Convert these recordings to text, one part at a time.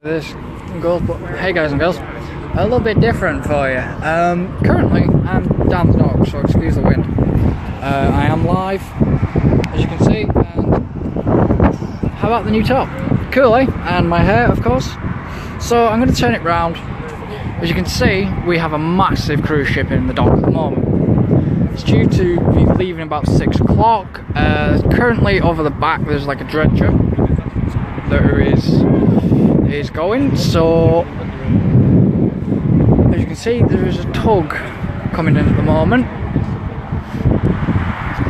This goes, but hey guys and girls, a little bit different for you. Currently I'm down the dock, so excuse the wind. I am live, as you can see, and how about the new top? Cool, eh? And my hair, of course. So I'm going to turn it round. As you can see, we have a massive cruise ship in the dock at the moment. It's due to be leaving about 6 o'clock. Currently over the back there's like a dredger that is going, so as you can see there is a tug coming in at the moment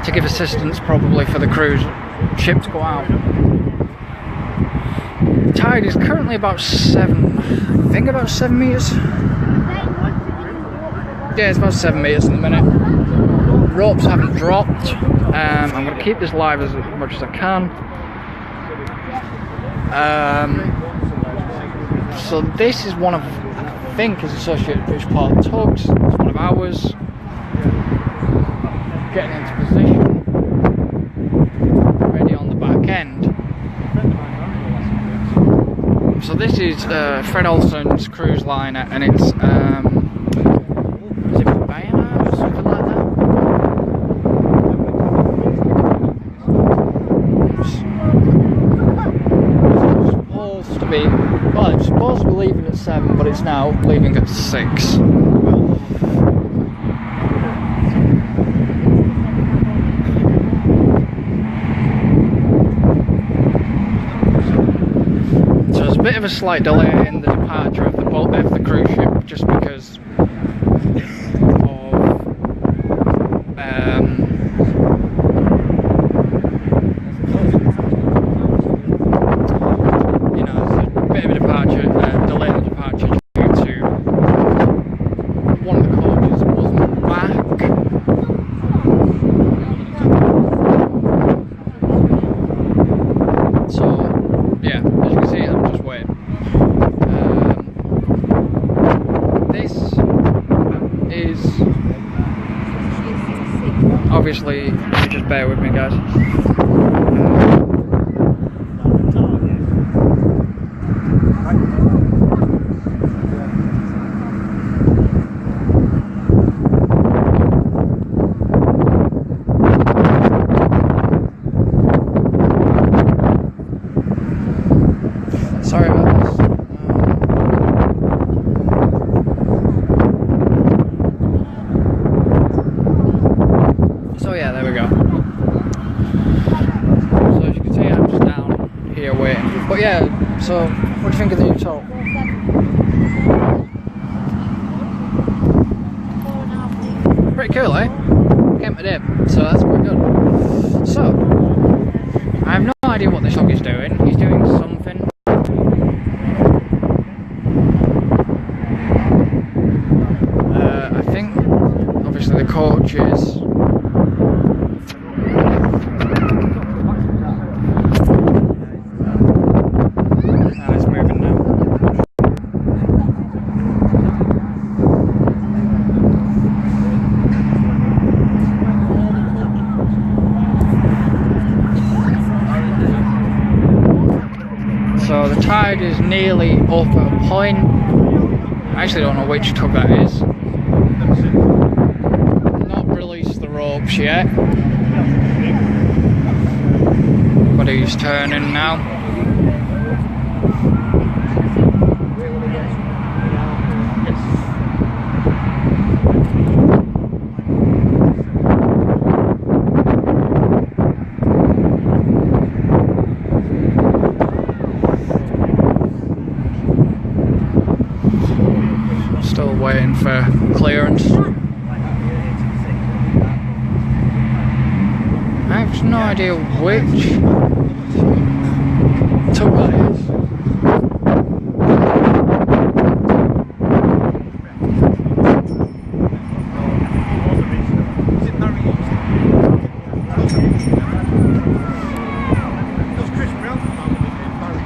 to give assistance probably for the cruise ship to go out. The tide is currently about 7, I think about 7 meters. Yeah, it's about 7 meters in a minute. Ropes haven't dropped. I'm going to keep this live as much as I can. So this is one of, I think, is Associated British Port tugs. It's one of ours. Getting into position, ready on the back end. So this is Fred Olsen's cruise liner, and it's is it Barrow or something like that? It's supposed to be, well, it's supposed to be leaving at 7, but it's now leaving at 6. So there's a bit of a slight delay in the departure of the cruise ship, just because obviously, you just bear with me, guys. Sorry about this. So yeah, there we go. So as you can see, I'm just down here waiting. But yeah, so what do you think of the new top? Pretty cool, eh? Came to dip, so that's quite good. So, I have no idea what this dog is doing. He's doing something. I think, obviously the coach is so the tide is nearly up at a point. I actually don't know which tug that is. Not released the ropes yet, but he's turning now. Still waiting for clearance. I have no idea which tug that is.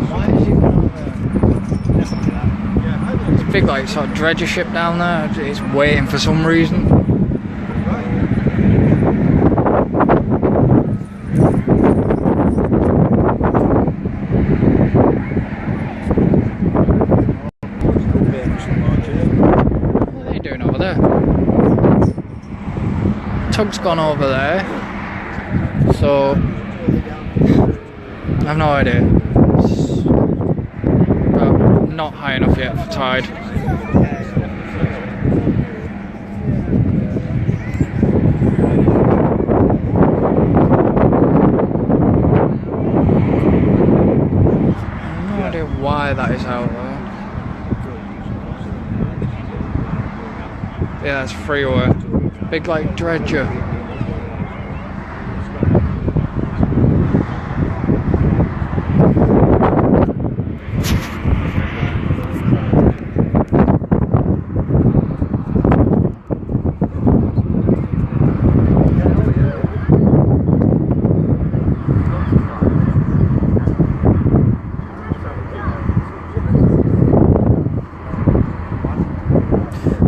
Why is he going there? It's a big like sort of dredger ship down there. It's waiting for some reason. tug's gone over there, so I have no idea. But not high enough yet for tide. No idea why that is out there. Yeah, that's freeway. Big like dredger.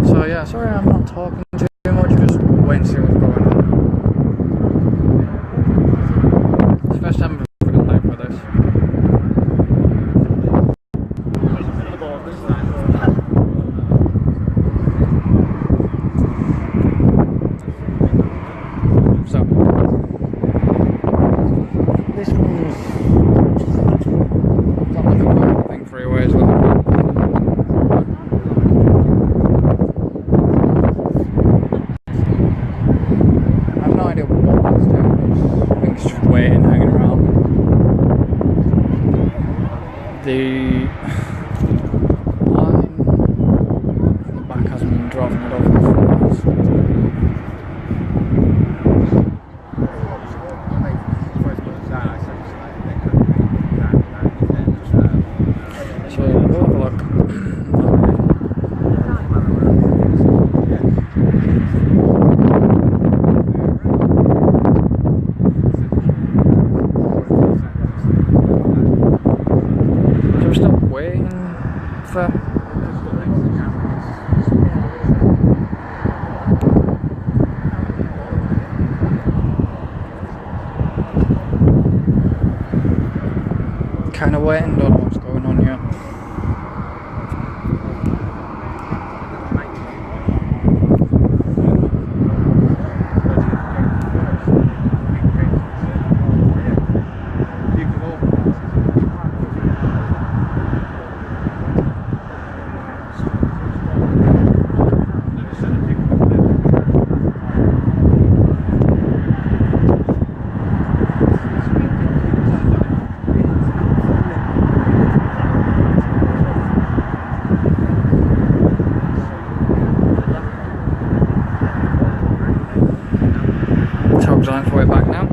So yeah, sorry I'm not talking too much, just wait and see what's going on. It's the first time I've ever got time for this. So this one's not looking good. I think freeway is looking good. The line from the back hasn't been dropping it off the front. So we'll have a look. Waiting for kind of waiting, don't know what's going on yet. Tug's on its way back now.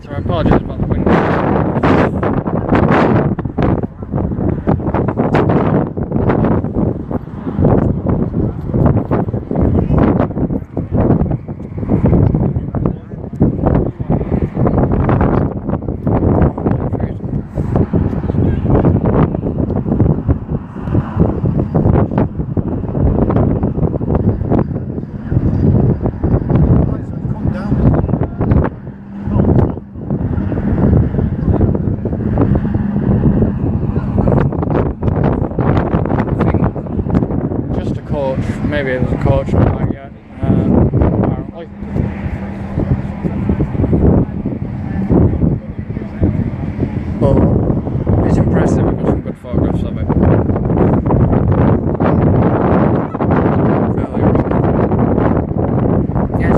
So I apologise about the wind. Maybe there's a coach not back yet, apparently. But it's impressive, I've got some good photographs of it. Yes,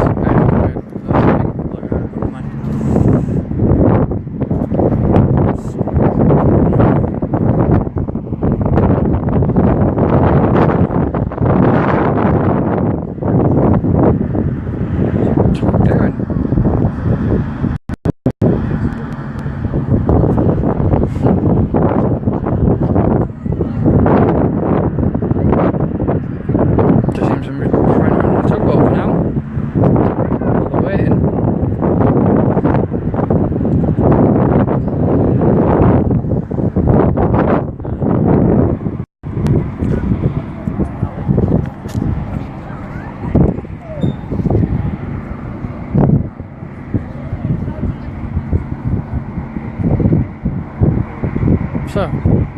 So,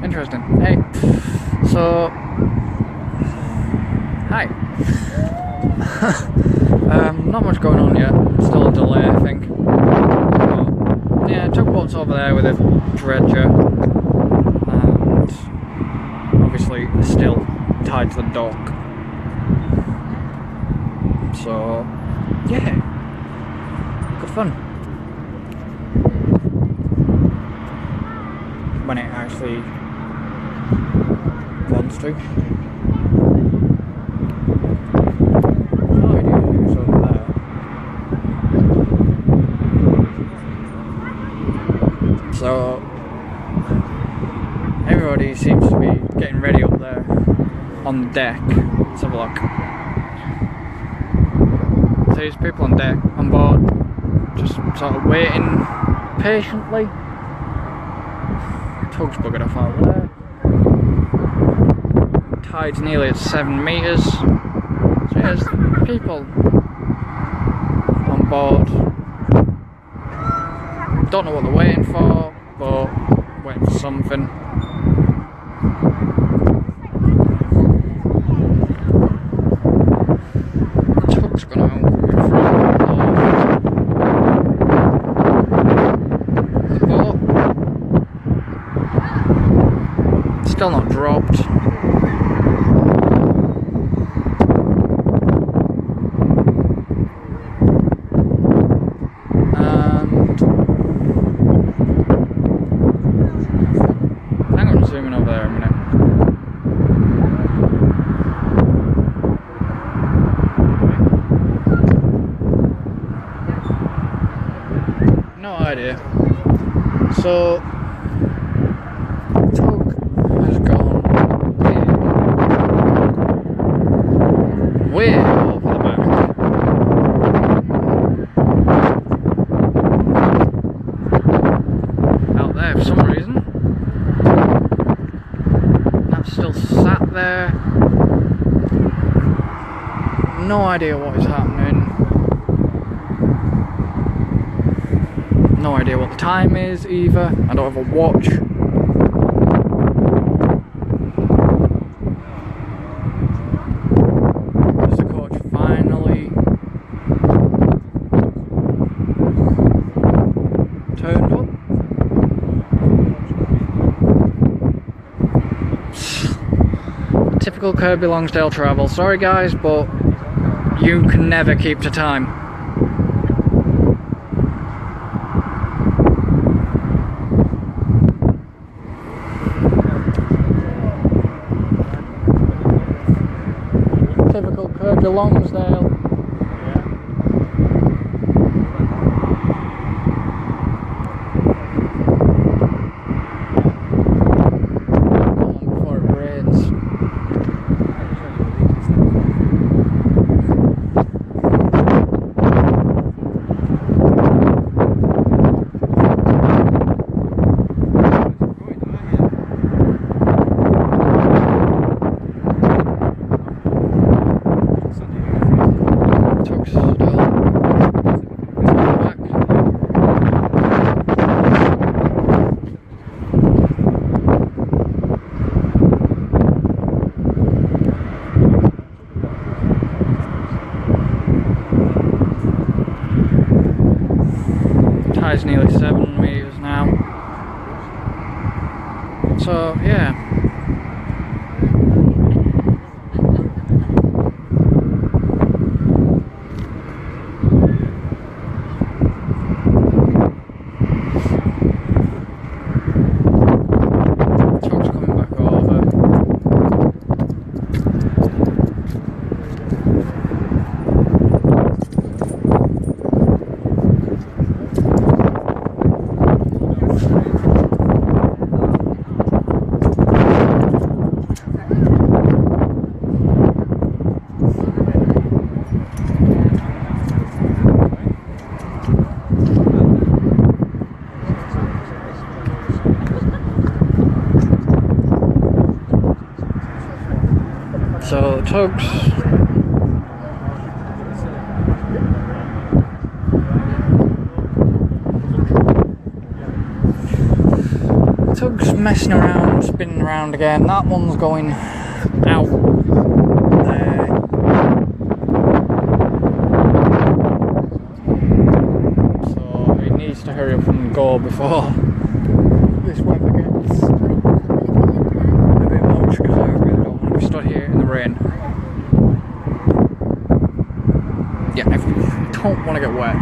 interesting. Hey, so, hi. Not much going on yet. Still a delay, I think. But, yeah, tugboat's over there with a dredger, and obviously still tied to the dock. So, yeah, good fun. When it actually wants to. No idea who's over there. So everybody seems to be getting ready up there on the deck. Let's have a look. So there's people on deck, on board, just sort of waiting patiently. Tug's buggered off out there. Tide's nearly at 7 metres. So there's people on board. Don't know what they're waiting for, but waiting for something. Tug's gone out in front of the boat. Still not dropped. And hang on, zooming over there a minute. No idea. So way over the back. Out there for some reason. That's still sat there. No idea what is happening. No idea what the time is either. I don't have a watch. Turned up. Typical Kirby Longsdale travel. Sorry guys, but you can never keep to time. Typical Kirby Longsdale. Tide's nearly 7 metres now. So yeah. Tug's coming back over. So tugs tug's messing around, spinning around again. That one's going out there. So it needs to hurry up and go before this weather gets a bit much, because I really don't want to be stood here in the rain. Yeah, I don't want to get wet.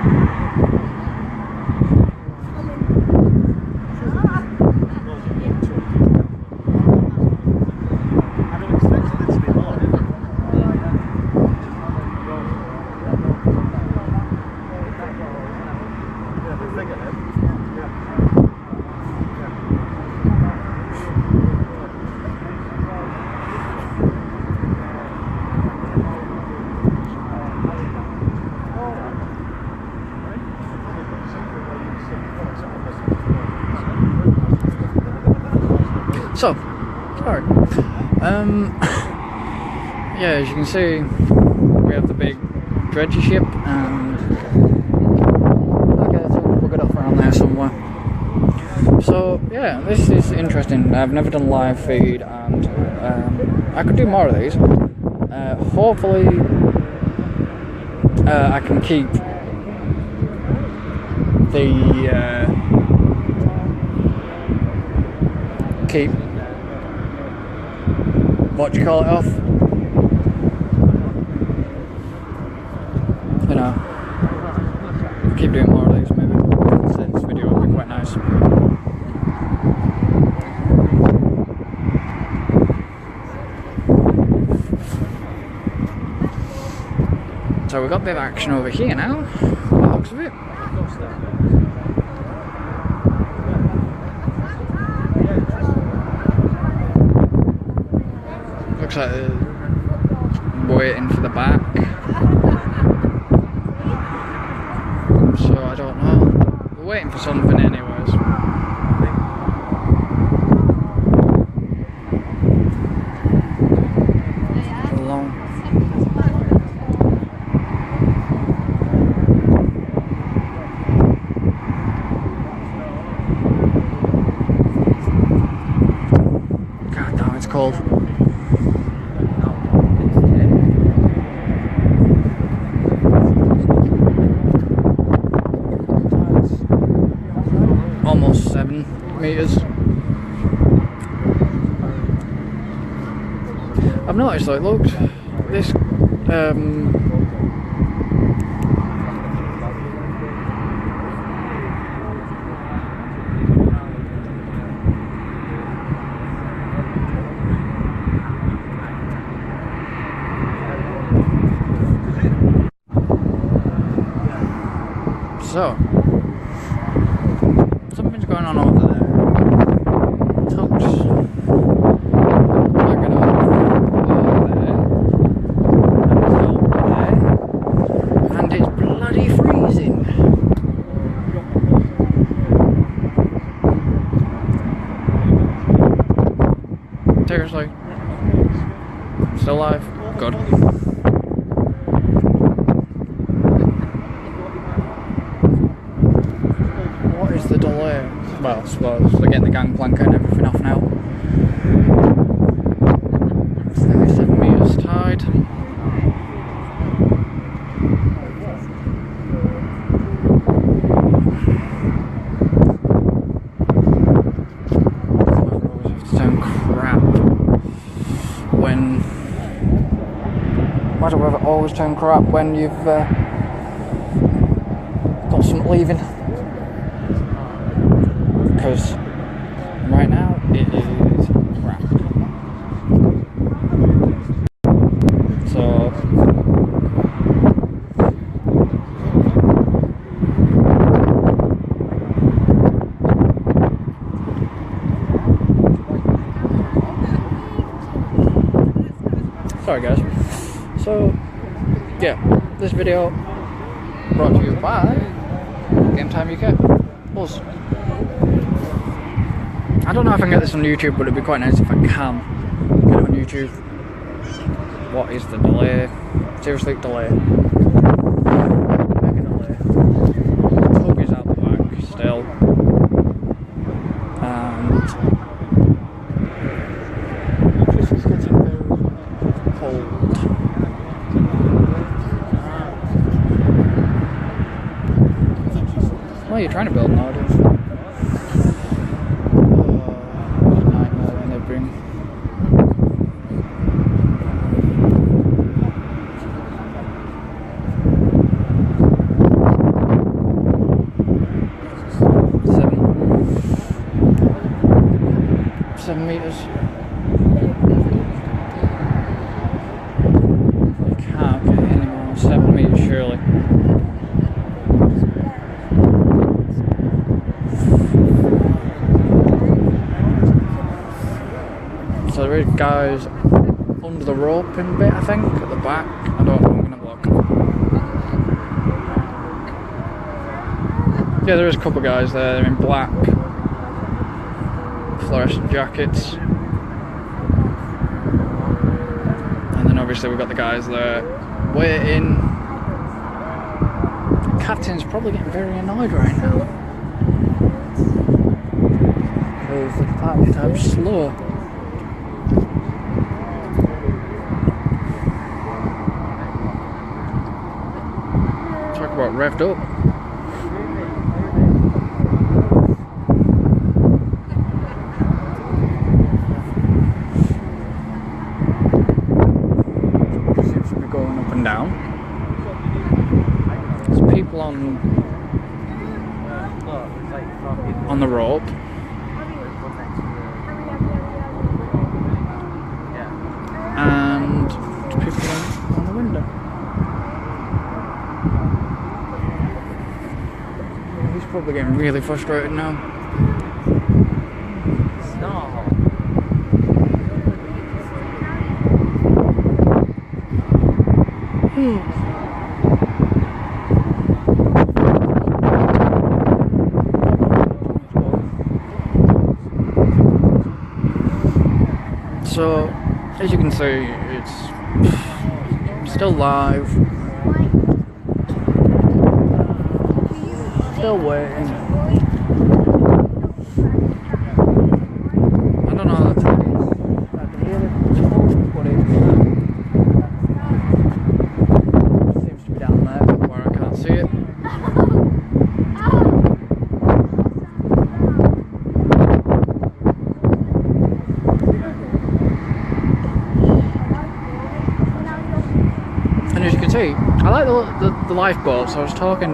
So, sorry. Yeah, as you can see, we have the big dredgy ship, and okay, so we'll get off around there somewhere. So, yeah, this is interesting. I've never done live feed, and I could do more of these. Hopefully, I can keep the what do you call it off? You know, keep doing more of these maybe. This video would be quite nice. So we've got a bit of action over here now, by the looks of it. Looks like they're waiting for the back. So I don't know. We're waiting for something anyways. Long. God damn, it's cold. Almost 7 meters. I've noticed, like, look, this so something's going on over there. Tug's backing up there, and it's bloody freezing. Seriously, still alive? Good. What is the delay? Well, I suppose they're getting the gangplank and everything off now. 37 meters tide. I always have to sound crap when. Why do I always turn crap when you've got some leaving? Because right now it is crap. So sorry guys. So yeah, this video brought to you by Game Time UK. Us. I don't know if I can get this on YouTube, but it'd be quite nice if I can get it on YouTube. What is the delay? Seriously, delay. Mega delay. The tug is out the back still. And Oh, you're trying to build an audience. What a nightmare when they bring. Seven meters. You can't get any more. 7 meters surely. So there is guys under the roping bit, I think, at the back. I don't know, I'm going to look. Yeah, there is a couple of guys there, they're in black fluorescent jackets. And then obviously we've got the guys there waiting. The captain's probably getting very annoyed right now. Because the party time's slow. Talk about revved up. Seems to be going up and down. There's people on the rope. And people on the window. He's probably getting really frustrated now. So, as you can see, it's still live. Still waiting. I don't know how to tell you. I can hear it, but it seems to be down there where I can't see it. And as you can see, I like the lifeboats. I was talking.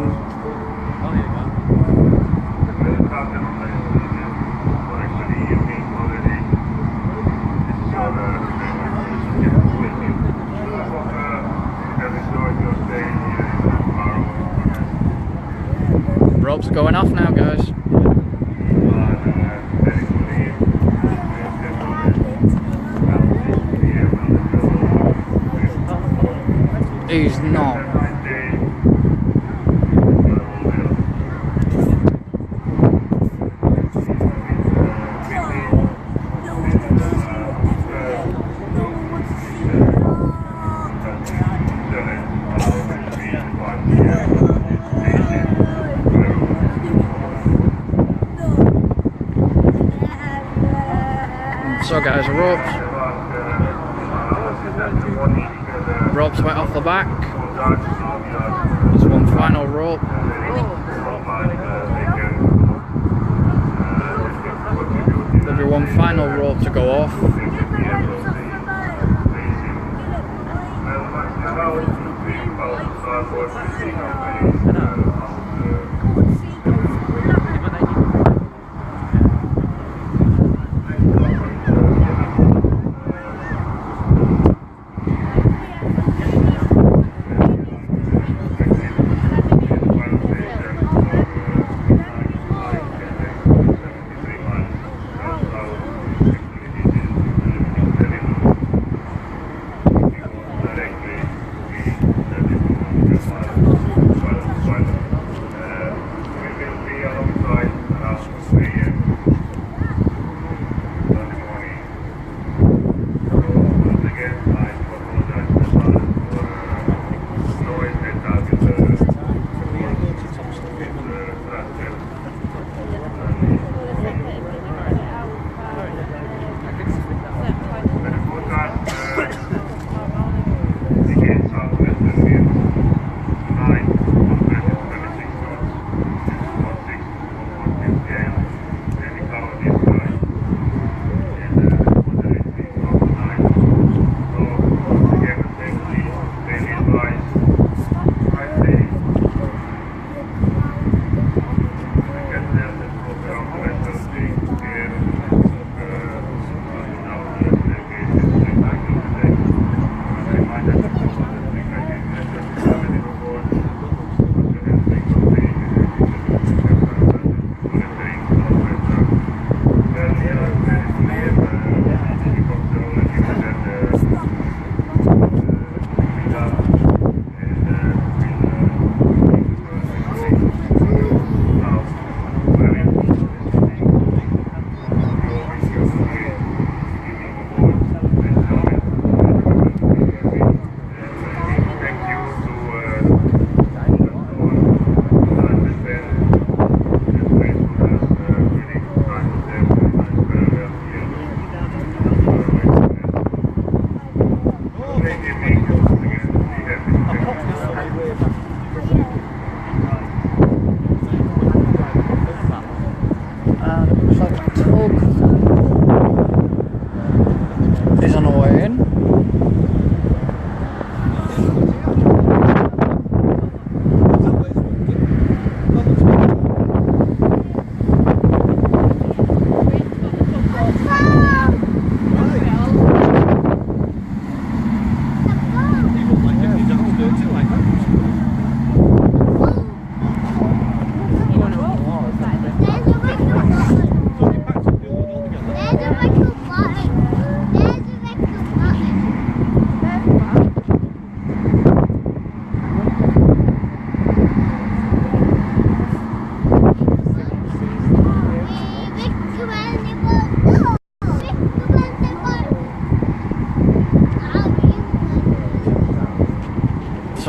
Ropes are going off now, guys. He's not. So guys, the ropes went off the back. There's one final rope. There'll be one final rope to go off.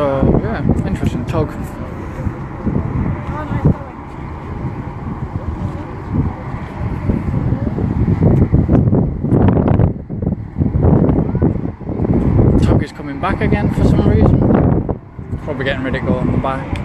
So yeah, interesting tug. Tug is coming back again for some reason. Probably getting ready to go on the back.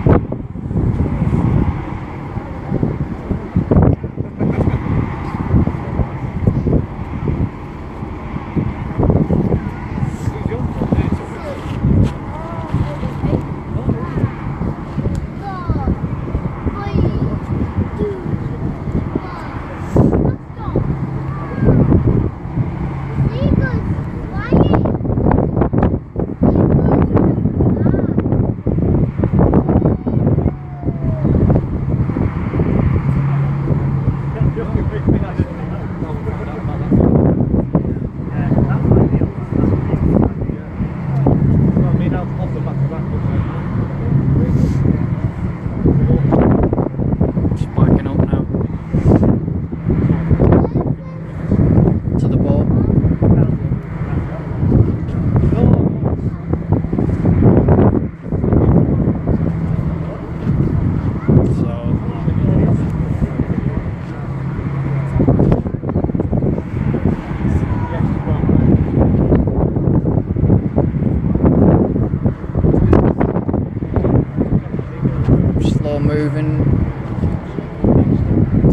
Moving.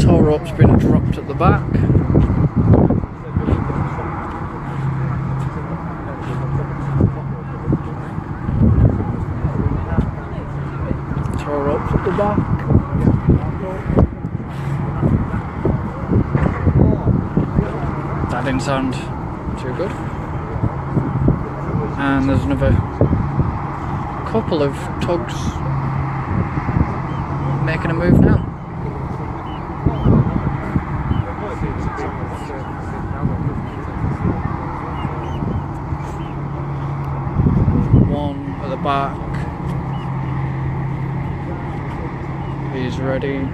Tow rope's been dropped at the back. Tow rope's at the back. That didn't sound too good. And there's another couple of tugs making a move now. One at the back. He's ready,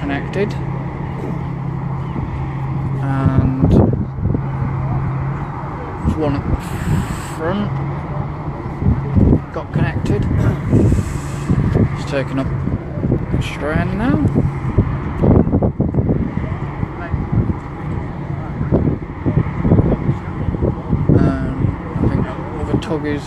connected. And there's one at the front. Got connected. It's taken up strain now. I think other tug is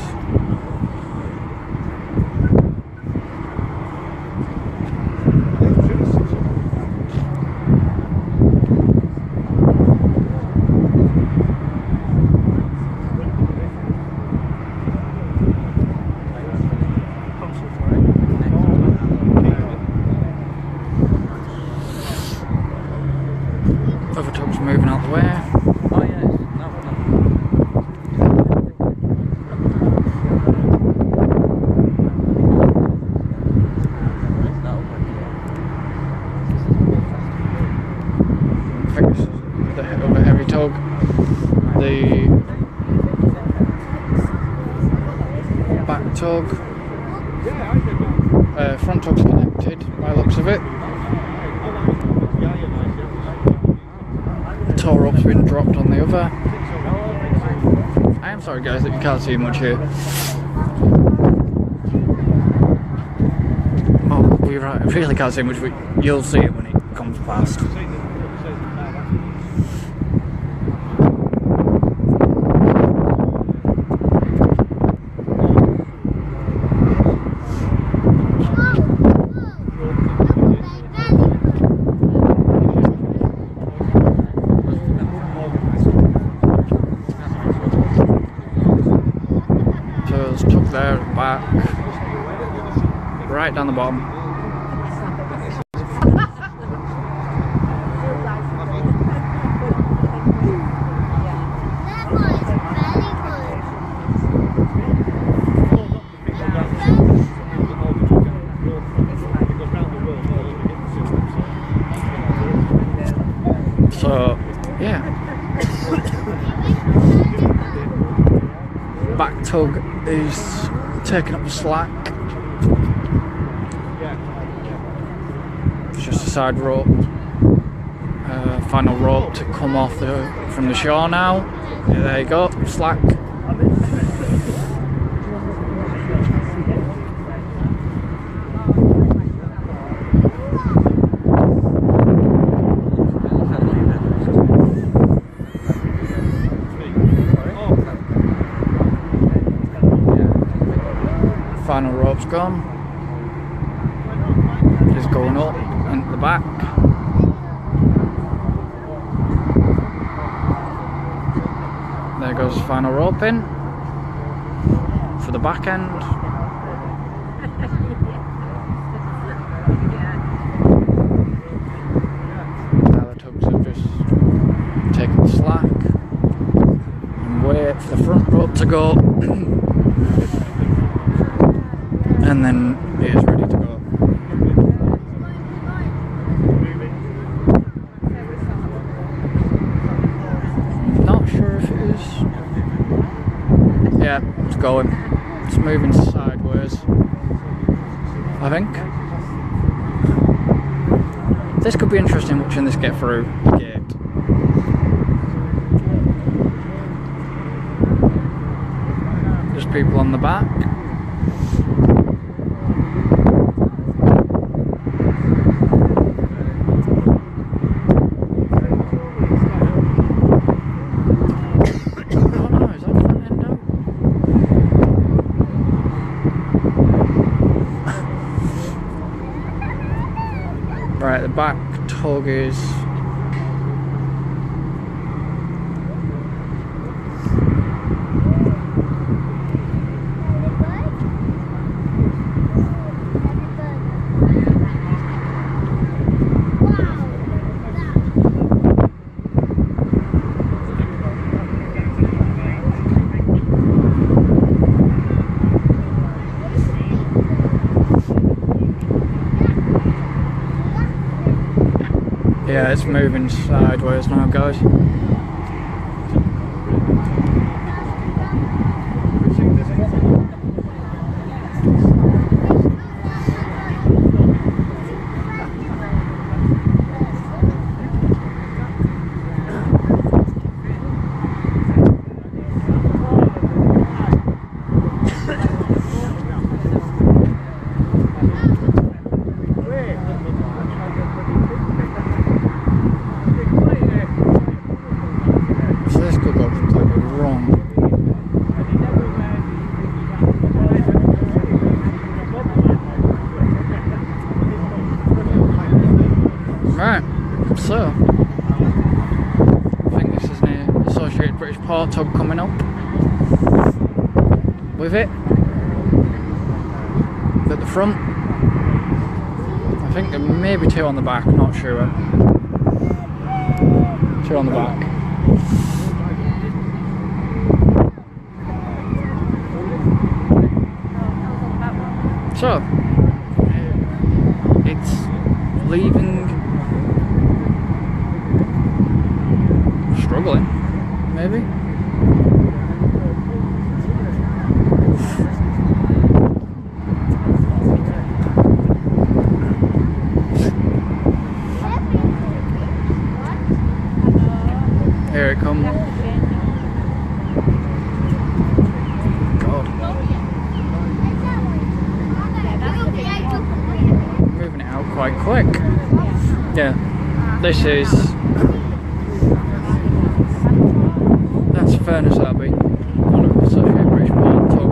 other tug's moving out the way. Oh yeah, no. I think it's the other heavy tug. The back tug. Front tug's connected by the looks of it. Tow rope's been dropped on the other. I am sorry guys that you can't see much here. Oh, we really can't see much, but you'll see it when it comes past. There, back, right down the bottom. So, yeah. Back tug is taking up the slack. It's just a side rope. Final rope to come off from the shore now. Yeah, there you go, slack. rope's gone. Just going up into the back. There goes the final rope in for the back end. Now the tugs have just taken the slack and wait for the front rope to go, and then it is ready to go. Not sure if it is. Yeah, it's going. It's moving sideways, I think. This could be interesting watching this get through the gate. There's people on the back. Right, the back tug is yeah, it's moving sideways now, guys. Right, so I think this is an Associated British Port tug coming up with it at the front. I think there may be two on the back, not sure. Two on the back. So it's leaving. Struggling, maybe. Here it comes. God. Moving it out quite quick. Yeah, this is. Furness Abbey, one of the Associated British Port tug.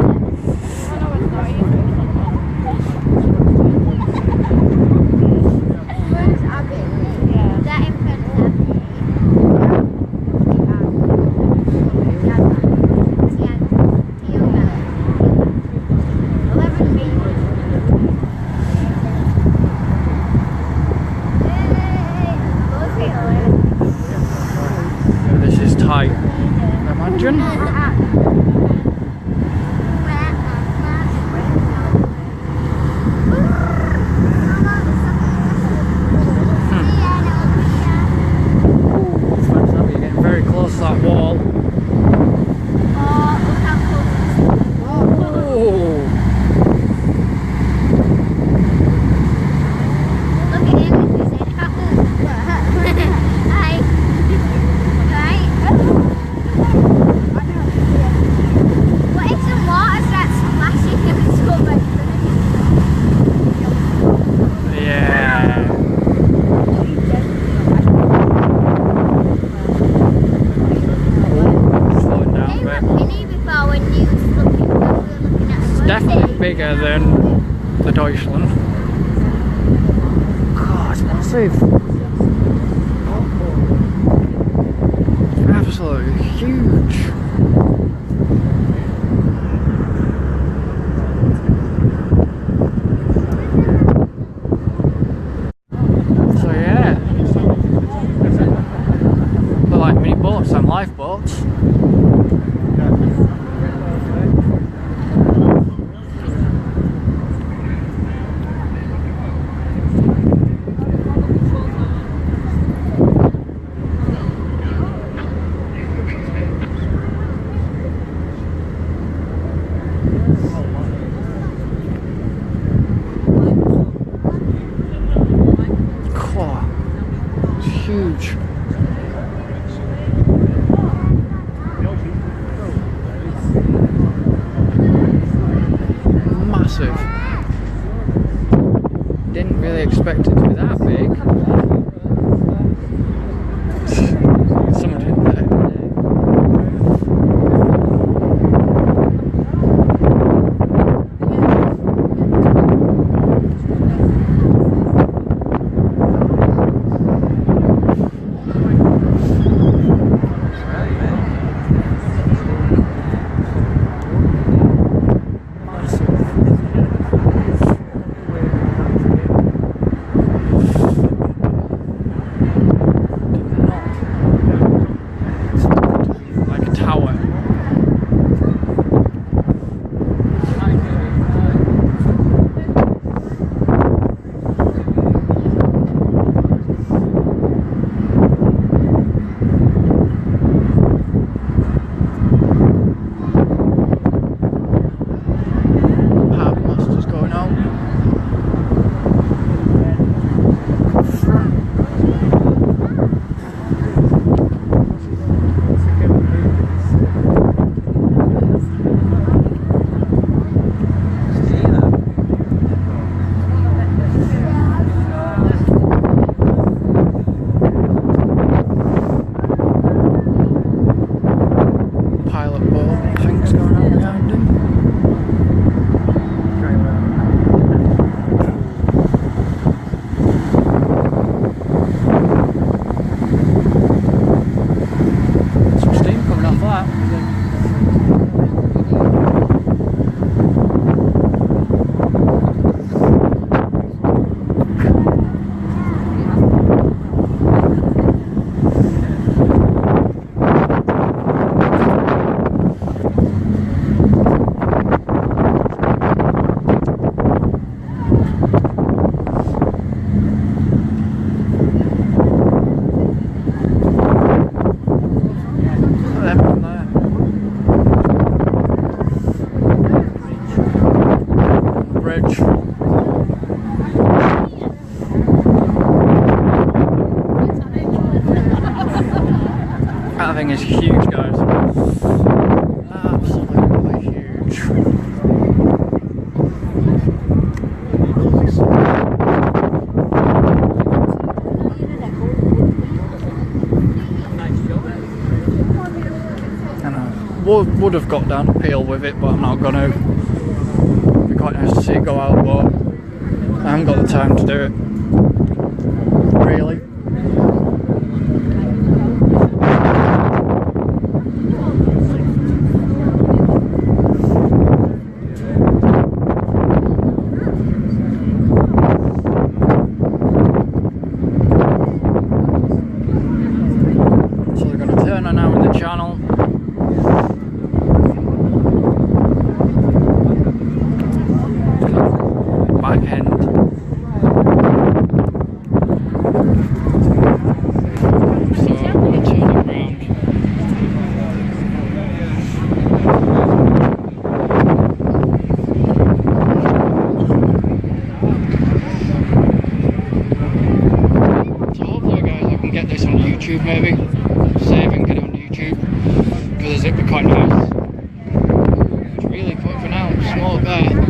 This is tight. Imagine. You're getting very close to that wall. bigger than the Deutschland. God, it's massive. Absolutely huge. So yeah, they're like mini boats and lifeboats. Huge. Massive. Didn't really expect it to be that big. Someone did that. That thing is huge, guys. Absolutely huge. And I would have got down to Peel with it, but I'm not gonna. It'd be quite nice to see it go out, but I haven't got the time to do it. Really. Channel. Back end. So I'm going to turn it around. So hopefully guys I can get this on YouTube maybe. Save and get it on YouTube, because it'd be quite nice. It's really quick for now, small there.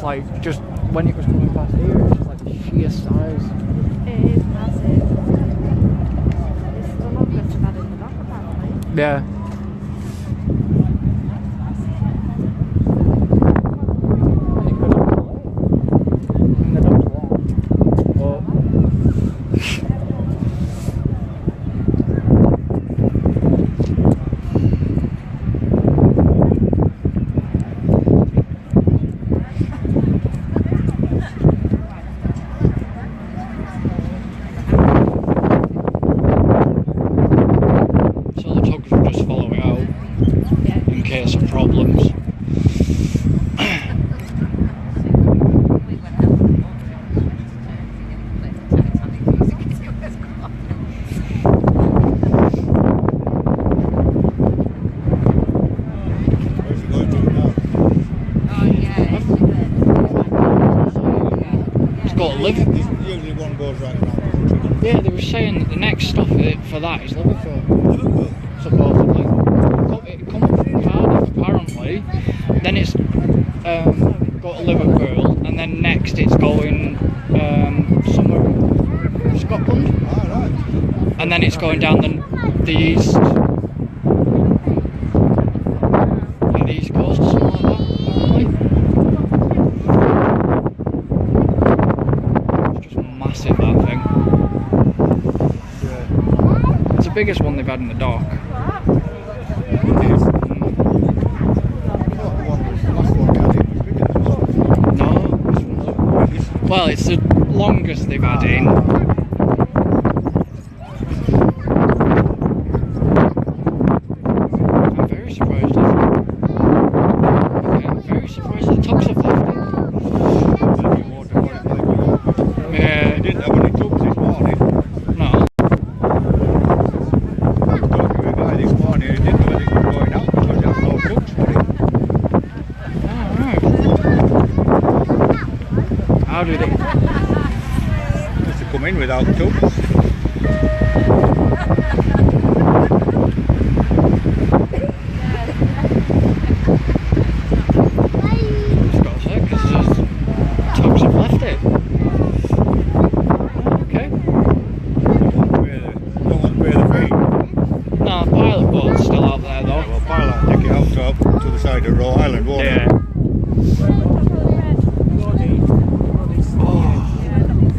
it's like just when it was coming past here, it's just like the sheer size. It is massive. It's the longest we've had in the dock apparently. Yeah. Usually one goes right around. Yeah, they were saying that the next stop for that is Liverpool. Liverpool? Supposedly. It comes from Cardiff, apparently. Then it's got to Liverpool, and then next it's going somewhere in Scotland. Oh, right. And then it's going down the east. Like the east coast or something like that, apparently. Massive, that thing. Yeah. It's the biggest one they've had in the dock. It is. No. Well, it's the longest they've had in. I'm very surprised. Okay, I'm very surprised the tubs have left it. Yeah. They didn't have any tubs this morning. No. I was talking to a guy this morning who didn't know anything was going out because there was no tubs for it. Alright. How do they? Just to come in without tubs. Just got to say, because the tubs have left it. Okay. Don't want to pay the fee. No, pilot boat's still out there though. Yeah, well, pilot will take it out to the side of Rhode Island, won't Yeah. it?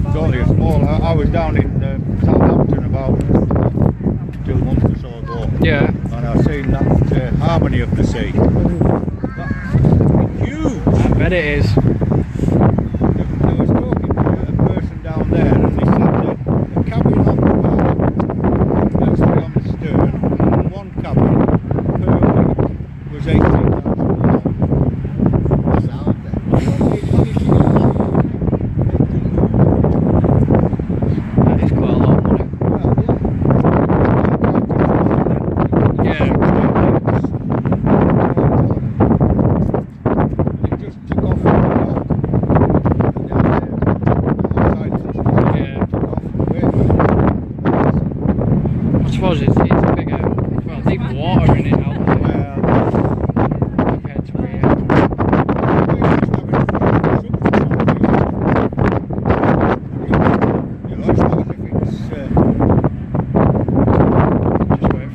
It's only a small. I was down in Southampton about 2 months or so ago. Yeah. And I've seen that Harmony of the Sea. That's huge! I bet it is. I was talking to a person down there and they said that the cabin on the bow, actually on the stern, one cabin per week was £18,000. That's out there. That is quite a lot of money. Yeah. It just took off from the dock. Yeah. I suppose it's bigger. Well, deep water in it out there compared to here.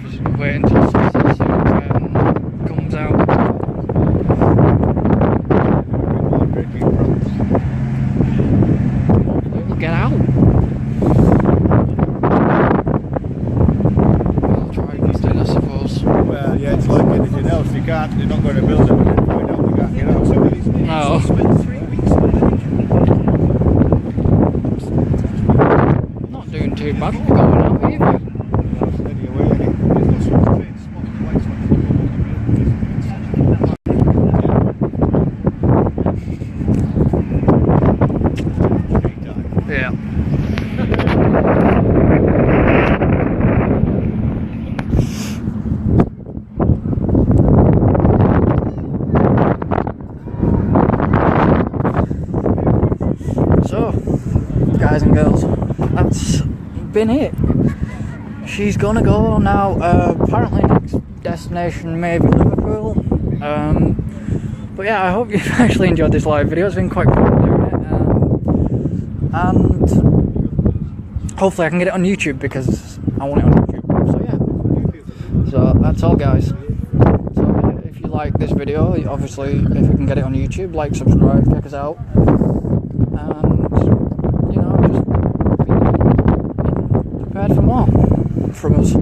Just wait until sunset comes out. We'll get out. I'll try instead, I suppose. Well, yeah, it's like anything else. They're not going to build it and find out we can't get out. No. Not doing too bad for going out either. Steady away, innit? Yeah. So, guys and girls, that's been it. She's gonna go now. Apparently, next destination maybe Liverpool. But yeah, I hope you've actually enjoyed this live video. It's been quite fun doing it, and hopefully I can get it on YouTube because I want it on YouTube. So yeah, so that's all, guys. So if you like this video, obviously if you can get it on YouTube, like, subscribe, check us out, and you know, just be prepared for more from us.